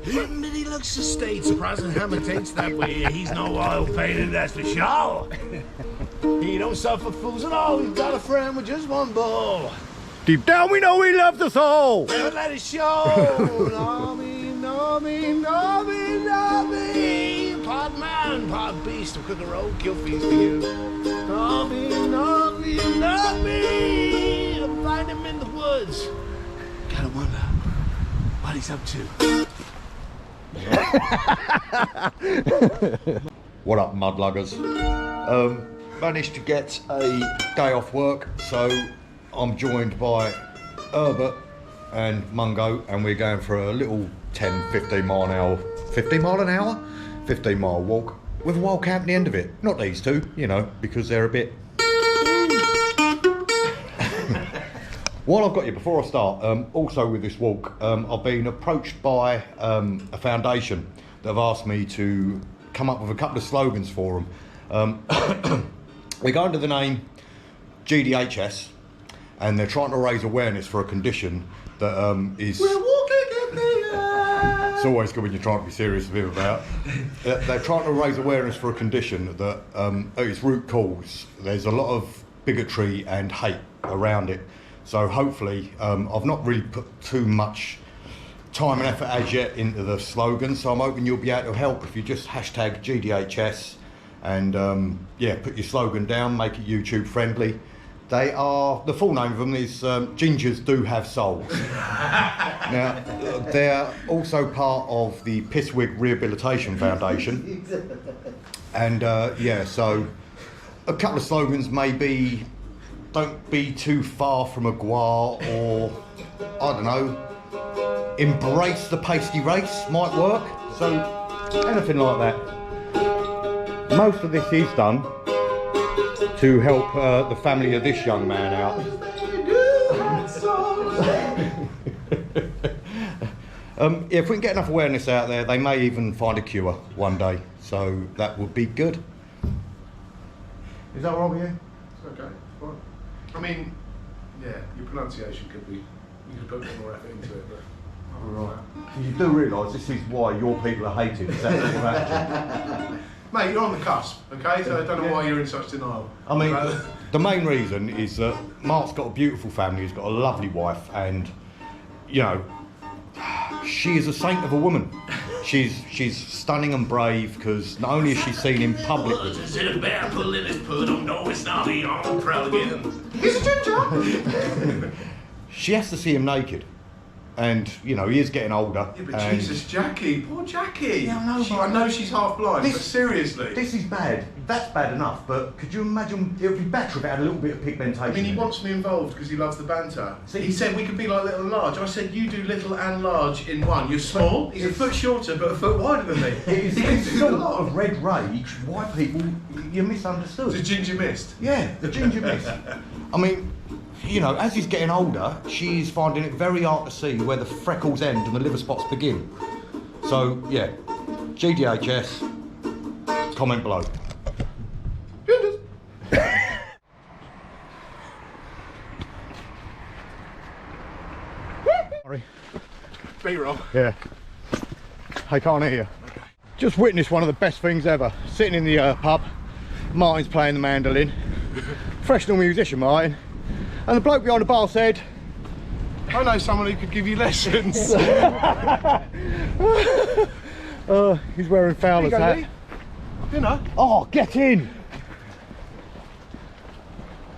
He looks to state, surprising how it takes that way. He's no wild painter, that's for sure. He don't suffer fools at all. He's got a friend with just one ball. Deep down we know he loves us all. Never let it show. Know me. Part man, part beast. I'm cooking roadkill feast for you. Know me. I'll find him in the woods. Gotta wonder what he's up to. What up, mudluggers? Managed to get a day off work, so I'm joined by Herbert and Mungo, and we're going for a little 15 mile walk with a wild camp at the end of it. Not these two, you know, because they're a bit... While I've got you, before I start, also with this walk, I've been approached by a foundation that have asked me to come up with a couple of slogans for them. We're going to the name GDHS, and they're trying to raise awareness for a condition that is... We're walking in the air. It's always good when you're trying to be serious with him about. They're trying to raise awareness for a condition that at its root cause, there's a lot of bigotry and hate around it. So hopefully, I've not really put too much time and effort as yet into the slogan, so I'm hoping you'll be able to help if you just hashtag GDHS and yeah, put your slogan down, make it YouTube friendly. They are, the full name of them is Gingers Do Have Souls. Now, they're also part of the Pisswig Rehabilitation Foundation. And yeah, so a couple of slogans may be, don't be too far from a guar, or I don't know, embrace the pasty race might work. So anything like that. Most of this is done to help the family of this young man out. If we can get enough awareness out there, they may even find a cure one day. So that would be good. Is that wrong with you? It's okay. Fine. I mean, yeah, your pronunciation could be, you could put a bit more effort into it, but... Right. You do realise this is why your people are hated, is that what you're actually? Mate, you're on the cusp, okay? So I don't know why you're in such denial. I mean, the main reason is that Mark's got a beautiful family, he's got a lovely wife, and, you know, she is a saint of a woman. She's stunning and brave, because not only is she seen in public with... Is it a bear pulling his puddle? No, it's not. He on proud again. He's a ginger! She has to see him naked. And, you know, he is getting older. Yeah, but Jesus, Jackie, poor Jackie. Yeah, I know, I know she's half blind, but seriously. This is bad. That's bad enough, but could you imagine, it would be better if it had a little bit of pigmentation. I mean, he wants me involved because he loves the banter. See, he said we could be like little and large. I said, you do little and large in one. You're small, he's a foot shorter, but a foot wider than me. It is sort of red rage, why people, you're misunderstood. The ginger mist? Yeah, the ginger mist. I mean, you know, as he's getting older, she's finding it very hard to see where the freckles end and the liver spots begin. So, yeah, GDHS, comment below. Sorry. B-roll. Yeah. I can't hear you. Okay. Just witnessed one of the best things ever. Sitting in the pub, Martin's playing the mandolin. Professional musician, Martin. And the bloke behind the bar said, I know someone who could give you lessons. He's wearing Fowler's hat. Lee. You know. Oh, get in!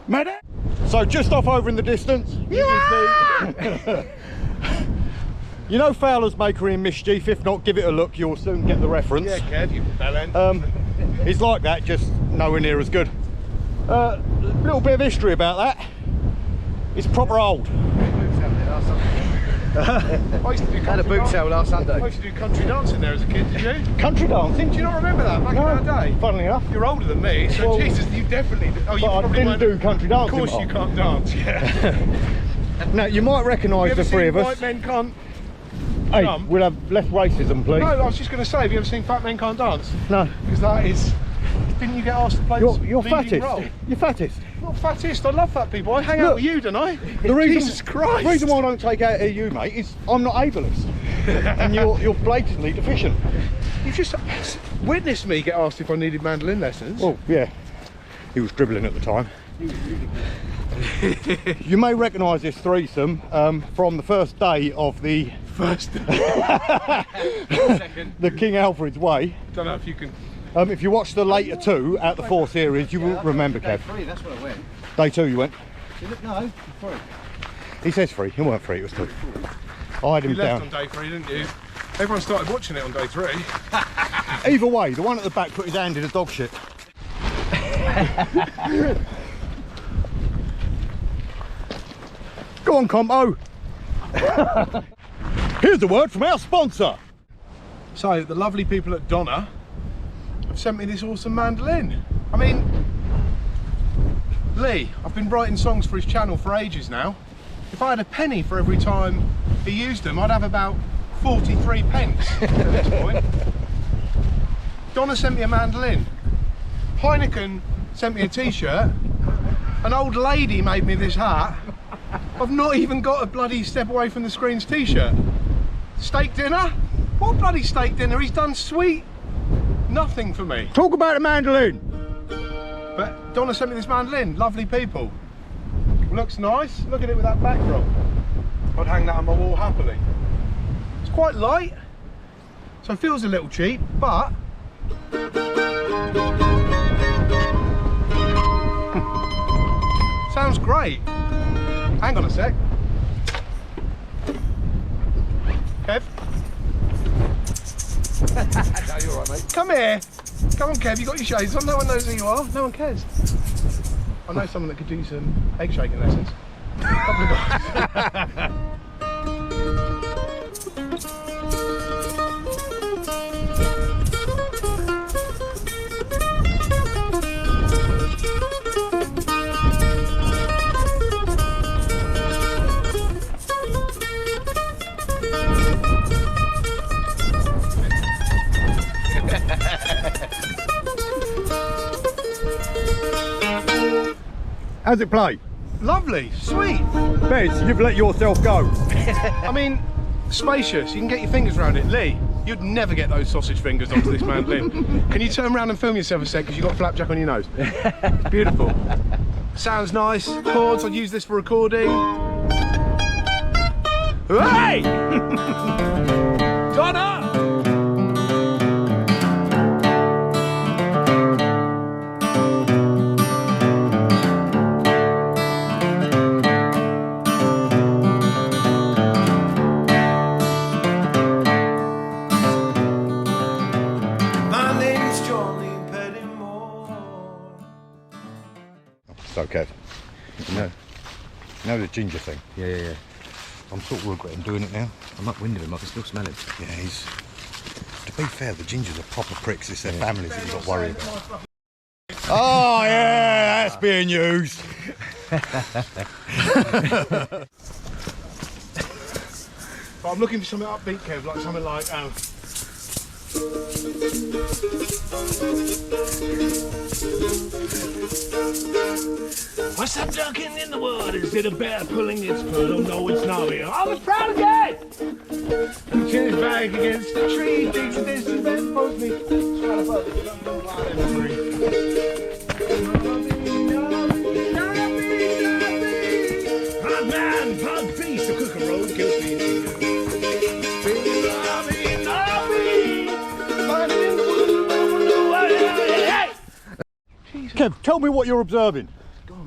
Medic! So just off over in the distance, you can see... You know Fowler's Maker in Mischief, if not, give it a look, you'll soon get the reference. Yeah, Kev, you bellend. He's like that, just nowhere near as good. Little bit of history about that. It's proper old. I used to do had a boot sale last Sunday. I used to do country dancing there as a kid, did you? Country dancing? Do you not remember that back in our day? Funnily enough. You're older than me, so well, Jesus, you definitely... Oh, you but I didn't do country dancing. Of course you can't dance, yeah. Now, you might recognise the three of us. White Men Can't... Hey, we'll have less racism, please. No, I was just going to say, have you ever seen Fat Men Can't Dance? No. Because that is Didn't you get asked to play You're leading fattest. role? You're fattest. I'm not fattest. I love fat people. I hang out Look, with you, don't I? The reason, Jesus Christ. The reason why I don't take out you, mate, is I'm not ableist. And you're blatantly deficient. You've just witnessed me get asked if I needed mandolin lessons. Well, yeah. He was dribbling at the time. You may recognise this threesome from the first day of the the King Alfred's Way. Don't know if you can. If you watch the later two out the 4 series, you will remember, Kev. Day 3, that's when I went. Day 2 you went. No, 3. He says 3. He weren't 3. It was 2. I had him You left down. on day 3, didn't you? Everyone started watching it on day 3. Either way, the one at the back put his hand in a dog shit. Go on, Compo. Here's a word from our sponsor. So, the lovely people at Donna have sent me this awesome mandolin. I mean, Lee, I've been writing songs for his channel for ages now. If I had a penny for every time he used them, I'd have about 43 pence at this point. Donna sent me a mandolin. Heineken sent me a t-shirt. An old lady made me this hat. I've not even got a bloody step away from the screen's t-shirt. Steak dinner? What bloody steak dinner? He's done sweet nothing for me. Talk about a mandolin. But Donna sent me this mandolin. Lovely people. Looks nice. Look at it with that backdrop. I'd hang that on my wall happily. It's quite light, so it feels a little cheap, but sounds great. Hang on a sec. Kev? No, you're alright, mate. Come here. Come on, Kev, you got your shades on. No one knows who you are. No one cares. I know someone that could do some egg shaking lessons. Couple of guys. How's it play? Lovely, sweet. Bez, you've let yourself go. I mean, spacious. You can get your fingers around it. Lee, you'd never get those sausage fingers onto this mandolin. Can you turn around and film yourself a sec because you've got flapjack on your nose? Beautiful. Sounds nice. Chords, I'll use this for recording. Hey! Donna! So, Kev, you know the ginger thing? Yeah. I'm sort of regretting doing it now. I'm upwind of him, I can still smell him. Yeah, he's... To be fair, the gingers are proper pricks. It's their families that you've got to worry about. Oh, yeah, that's being used. But I'm looking for something upbeat, Kev, like something like... What's up ducking in the wood? Is it a bear pulling its foot? Oh no, it's not me. I was proud again! He turns back against the tree, thinks that this is best supposed to Hot man, hot beast, to cook a road, kills me. Kev, tell me what you're observing.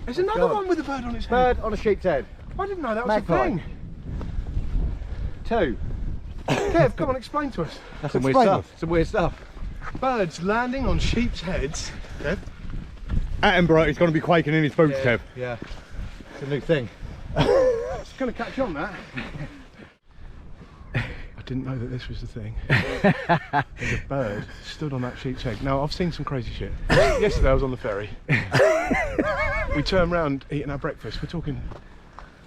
There's another one with a bird on its head. Bird on a sheep's head. I didn't know that was Magpie. a thing. 2. Kev, come on, explain to us. That's some weird Explain stuff. Some weird stuff. Birds landing on sheep's heads. Kev? Attenborough is going to be quaking in his boots, Kev. Yeah. It's a new thing. It's going to catch on, that. I didn't know that this was the thing. There's a bird stood on that sheep's head. Now, I've seen some crazy shit. Yesterday I was on the ferry. We turned round eating our breakfast. We're talking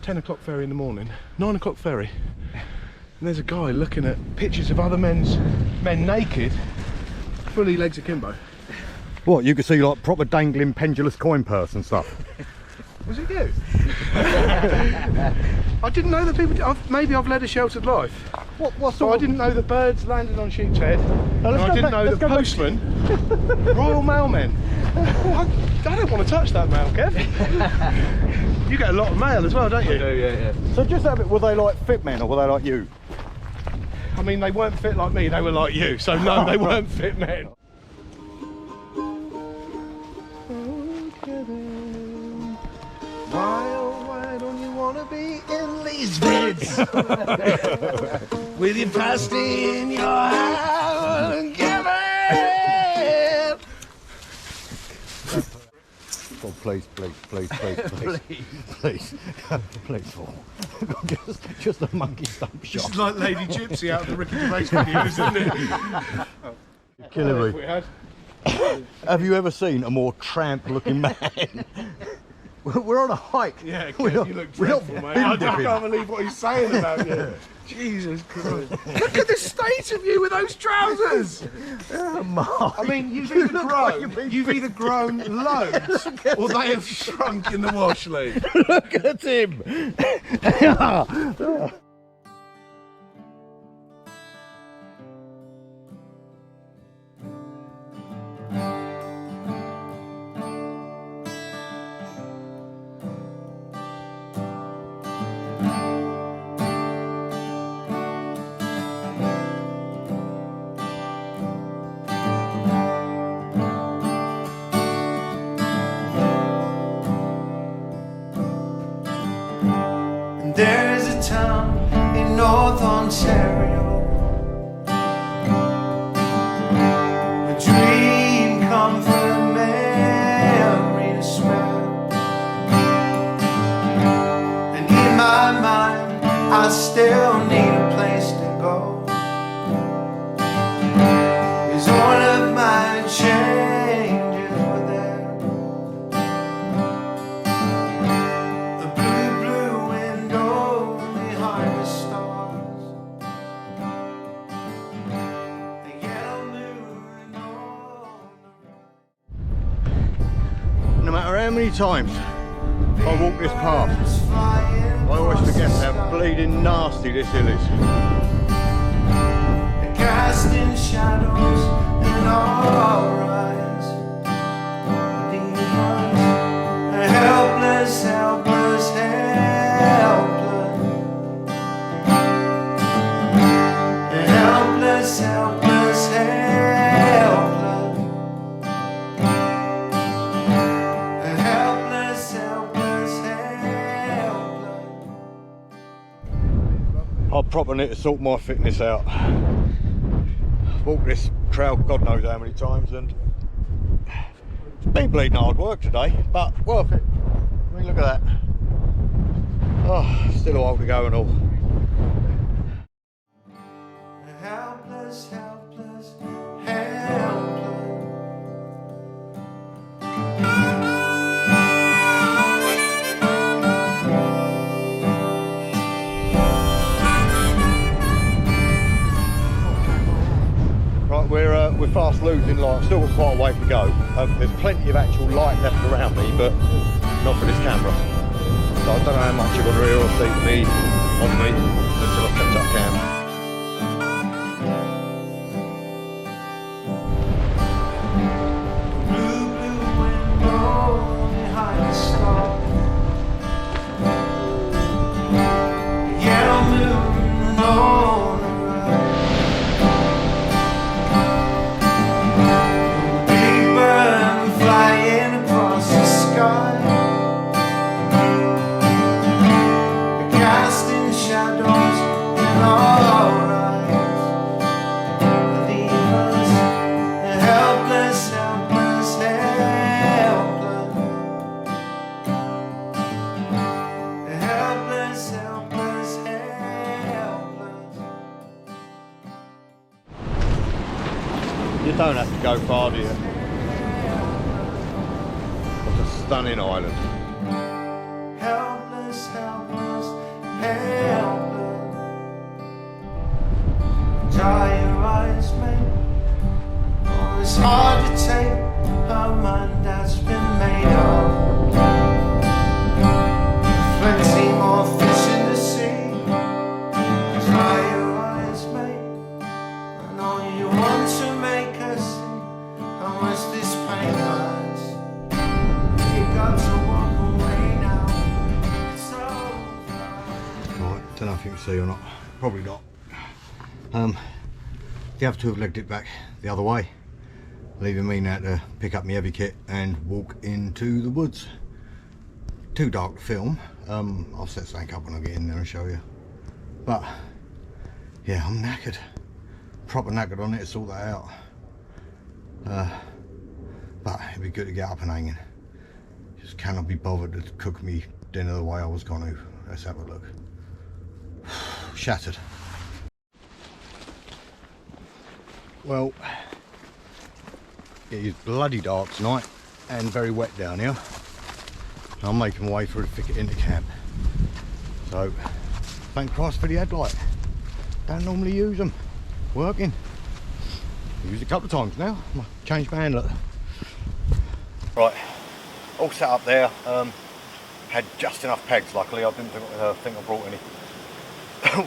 10 o'clock ferry in the morning, 9 o'clock ferry. And there's a guy looking at pictures of other men naked, fully legs akimbo. What, you could see like proper dangling pendulous coin purse and stuff? Was it you? I didn't know that people. Maybe I've led a sheltered life. What So I didn't know that birds landed on sheep's head. And I didn't know that postmen, Royal Mailmen. I don't want to touch that mail, Kev. You get a lot of mail as well, don't you? I do, yeah. So just a bit, were they like fit men or were they like you? I mean, they weren't fit like me, they were like you. So no, they weren't fit men. Why, oh, why don't you want to be in these vids? With your pasty in your hand, give it! Oh, please. Please. Just a monkey stump shot. It's like Lady Gypsy out of the Ricky Gervais videos, isn't it? Killing If we had. Have you ever seen a more tramp-looking man? We're on a hike. Yeah, We're Kev, not- you look we're not dreadful, mate. bin I dipping. can't believe what he's saying about you. Jesus Christ. Look at the state of you with those trousers. Mark, I mean, you've you either look like grown, you've been you've either grown loads, or they have shrunk in the wash league. look at him. There's a town in North Ontario, a dream come from memory to smell, and in my mind I still need a place to go. Cause all of my changes were there. The blue window behind the stars, the yellow moon on No matter how many times I walk this path, the flying I always forget how bleeding nasty this hill is. casting shadows in our eyes. Demons, helpless, helpless, helpless. Helpless, helpless, helpless. Helpless, helpless, helpless. I proper need to sort my fitness out. I've walked this trail God knows how many times and it's been bleeding hard work today, but worth it. I mean, look at that. Oh, still a while to go and all. Helpless, helpless, helpless. Right, we're fast losing light. Still got quite a way to go. There's plenty of actual light left around me, but not for this camera. So I don't know how much you're going to hear or see me on me until I set up camp. Blue window behind the stars. Yellow moon on the right. Big bird flying across the sky. Casting shadows in our eyes. Leave us helpless, helpless, helpless. Helpless, helpless, helpless. You don't have to go far, do you? What a stunning island. Helpless, helpless, helpless. Dry your eyes, mate. Oh, it's hard to take her mind has been made up. Plenty more fish in the sea. Dry your eyes, mate. I know you want to make her see how much this pain hurts. You got to walk away now. It's over. Right, don't know if you can see or not. Probably not. The other two have legged it back the other way, leaving me now to pick up my heavy kit and walk into the woods. Too dark to film. I'll set something up when I get in there and show you. But yeah, I'm knackered. Proper knackered on it to sort that out. But it'd be good to get up and hanging. Just cannot be bothered to cook me dinner the way I was going to. Let's have a look. Shattered. Well, it is bloody dark tonight and very wet down here. I'm making my way through the thicket into camp. So, thank Christ for the headlight. Don't normally use them. Working. Used it a couple of times now. Changed my handle. Right, all set up there. Had just enough pegs, luckily. I didn't think I brought any.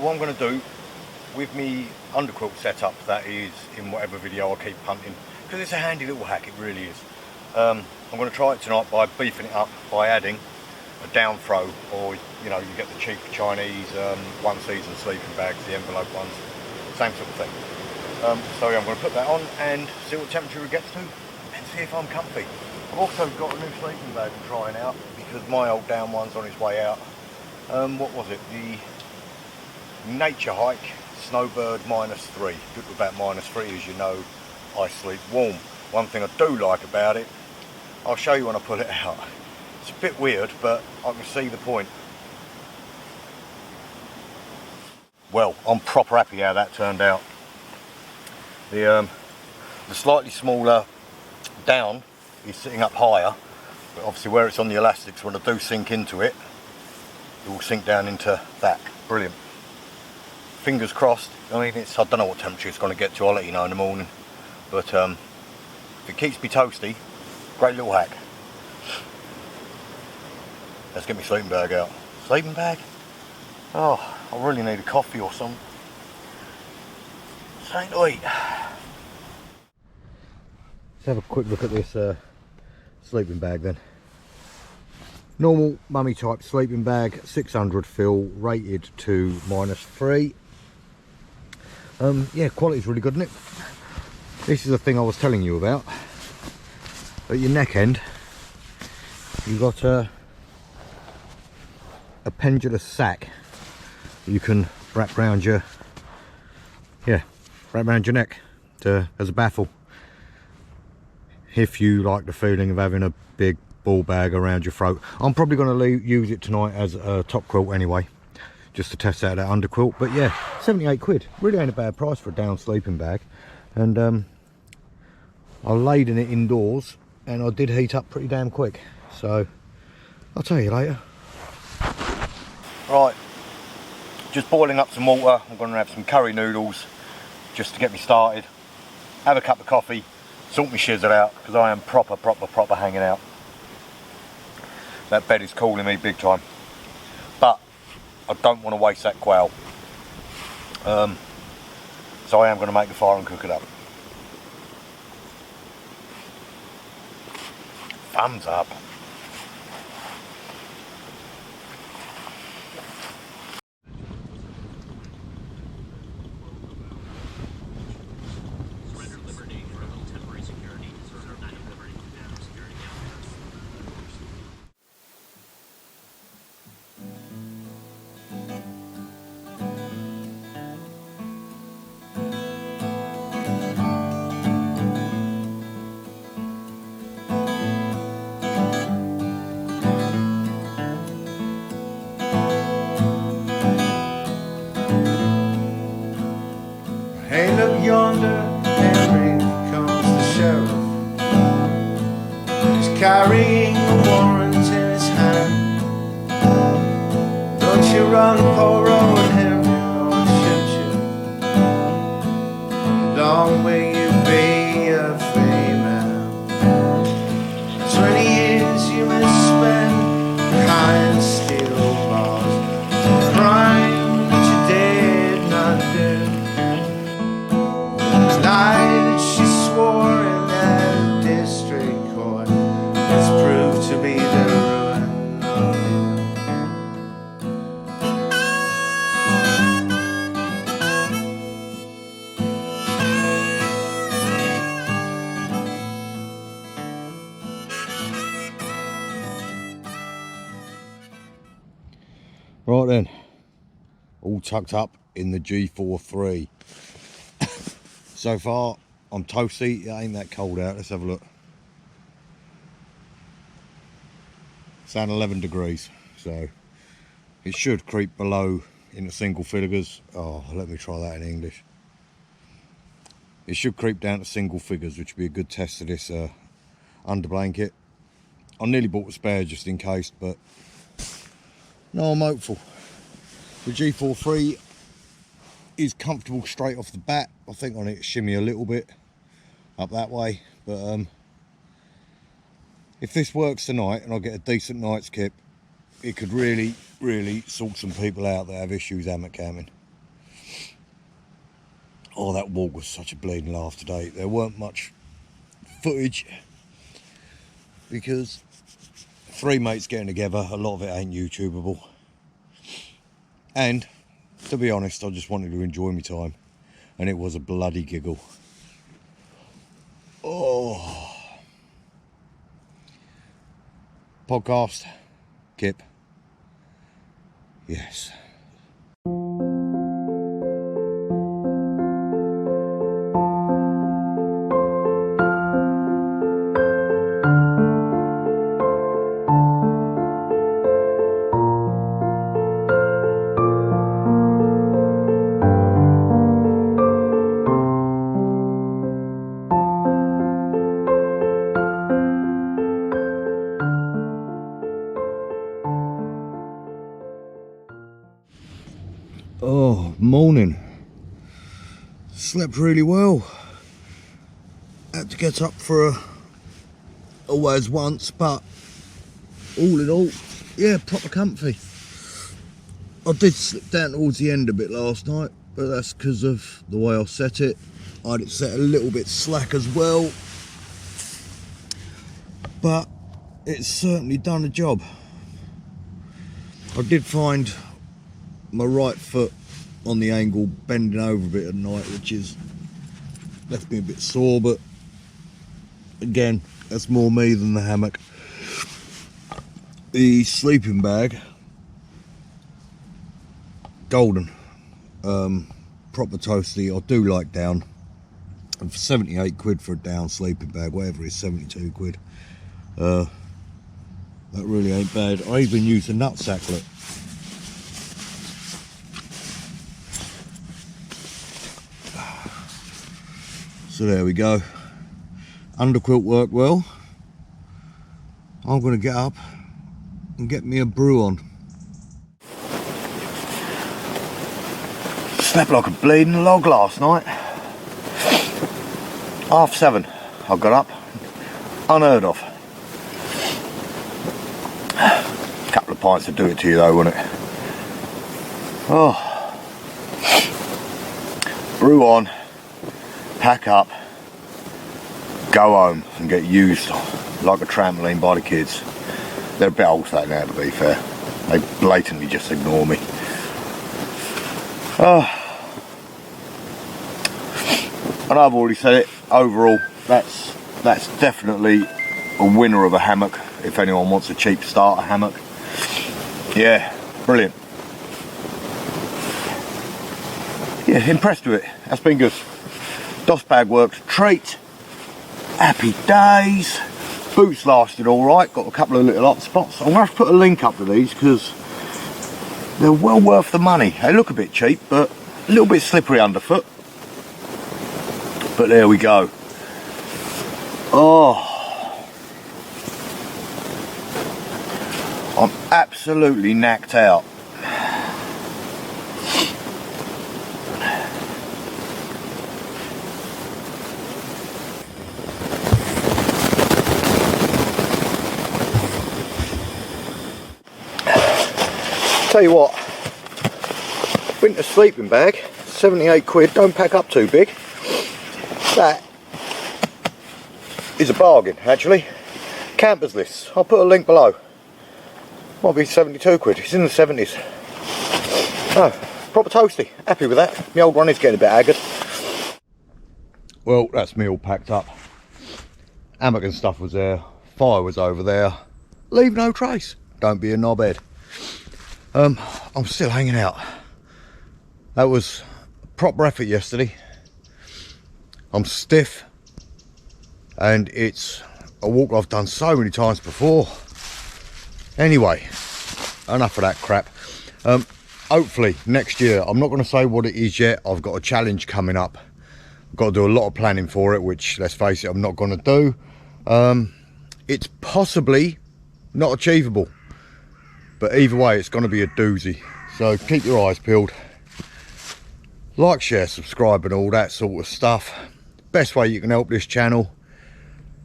What I'm going to do with me underquilt setup, that is in whatever video I keep punting, because it's a handy little hack, it really is. I'm going to try it tonight by beefing it up by adding a down throw, or you know, you get the cheap Chinese one season sleeping bags, the envelope ones, same sort of thing. So yeah, I'm going to put that on and see what temperature it gets to and see if I'm comfy. I've also got a new sleeping bag I'm trying out because my old down one's on its way out. What was it? The Naturehike Snowbird -3. Good with about -3, as you know, I sleep warm. One thing I do like about it, I'll show you when I put it out. It's a bit weird, but I can see the point. Well, I'm proper happy how that turned out. The slightly smaller down is sitting up higher, but obviously where it's on the elastics, when I do sink into it, it will sink down into that. Brilliant. Fingers crossed. I mean, I don't know what temperature it's going to get to. I'll let you know in the morning. But if it keeps me toasty, great little hack. Let's get my sleeping bag out. Sleeping bag? Oh, I really need a coffee or something. Something to eat. Let's have a quick look at this sleeping bag then. Normal mummy type sleeping bag, 600 fill, rated to -3. Yeah, quality's really good, isn't it? This is the thing I was telling you about. At your neck end, you've got a pendulous sack that you can wrap around your, wrap around your neck as a baffle. If you like the feeling of having a big ball bag around your throat. I'm probably going to use it tonight as a top quilt anyway, just to test out that underquilt. But yeah, 78 quid, really ain't a bad price for a down sleeping bag. And I laid in it indoors and I did heat up pretty damn quick, so I'll tell you later. Right, just boiling up some water. I'm going to have some curry noodles just to get me started, have a cup of coffee, sort my shizzle out, because I am proper hanging out. That bed is calling me big time, but I don't want to waste that quail, so I am going to make the fire and cook it up. Thumbs up. Hey, look yonder, Henry comes the sheriff. He's carrying a warrant in his hand. Don't you run, poor old Henry, or I'll shoot you. And long may you be a free man. Right then, all tucked up in the G43. So far, I'm toasty. It ain't that cold out. Let's have a look. It's at 11 degrees, so it should creep below into single figures. Oh, let me try that in English. It should creep down to single figures, which would be a good test of this under blanket. I nearly bought a spare just in case, but no, I'm hopeful. The G43 is comfortable straight off the bat. I think I need to shimmy a little bit up that way, but if this works tonight and I get a decent night's kip, it could really sort some people out that have issues hammock camping. Oh, that walk was such a bleeding laugh today. There weren't much footage because 3 mates getting together, a lot of it ain't YouTubeable. And to be honest, I just wanted to enjoy my time, and it was a bloody giggle. Oh, podcast, kip, yes. Oh, morning. Slept really well. Had to get up for always once, but all in all, yeah, proper comfy. I did slip down towards the end a bit last night, but that's because of the way I set it. I had it set a little bit slack as well, but it's certainly done the job. I did find my right foot on the angle bending over a bit at night, which is left me a bit sore, but again, that's more me than the hammock. The sleeping bag, golden, proper toasty. I do like down, and for 78 quid for a down sleeping bag, whatever it is, 72 quid, that really ain't bad. I even used a nutsacklet. So there we go. Underquilt worked well. I'm going to get up and get me a brew on. Slept like a bleeding log last night. 7:30 I got up. Unheard of. A couple of pints to do it to you though, wouldn't it? Oh. Brew on. Pack up, go home and get used like a trampoline by the kids. They're a bit old for that now, to be fair. They blatantly just ignore me. Oh. And I've already said it, overall, that's definitely a winner of a hammock, if anyone wants a cheap starter hammock. Yeah, brilliant. Yeah, impressed with it, that's been good. DOS bag worked a treat. Happy days. Boots lasted alright, got a couple of little hot spots. I'm going to have to put a link up to these because they're well worth the money. They look a bit cheap, but a little bit slippery underfoot. But there we go. Oh, I'm absolutely knacked out. Tell you what, winter sleeping bag, 78 quid, don't pack up too big. That is a bargain actually. Campers list, I'll put a link below. Might be 72 quid, it's in the 70s. Oh, proper toasty, happy with that. My old one is getting a bit haggard. Well, that's me all packed up. Hammock and stuff was there, fire was over there. Leave no trace, don't be a knobhead. I'm still hanging out. That was proper effort yesterday. I'm stiff, and it's a walk I've done so many times before. Anyway, enough of that crap. Hopefully next year, I'm not going to say what it is yet. I've got a challenge coming up. I've got to do a lot of planning for it, which, let's face it, I'm not going to do. It's possibly not achievable, but either way, it's going to be a doozy. So keep your eyes peeled. Like, share, subscribe and all that sort of stuff. Best way you can help this channel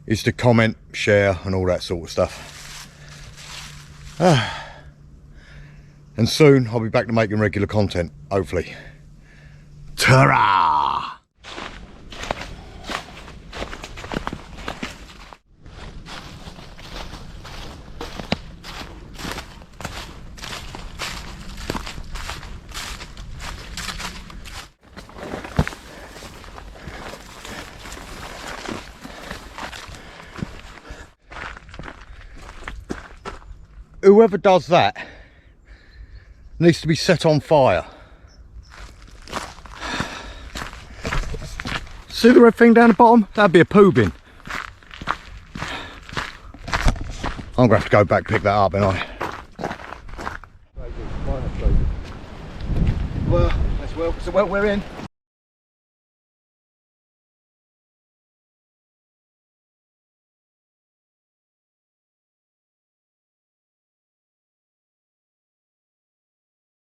is to comment, share and all that sort of stuff. And soon I'll be back to making regular content, hopefully. Ta-ra! Whoever does that needs to be set on fire. See the red thing down the bottom? That'd be a poo bin. I'm gonna have to go back and pick that up, ain't I? Well, that's well. So we're in.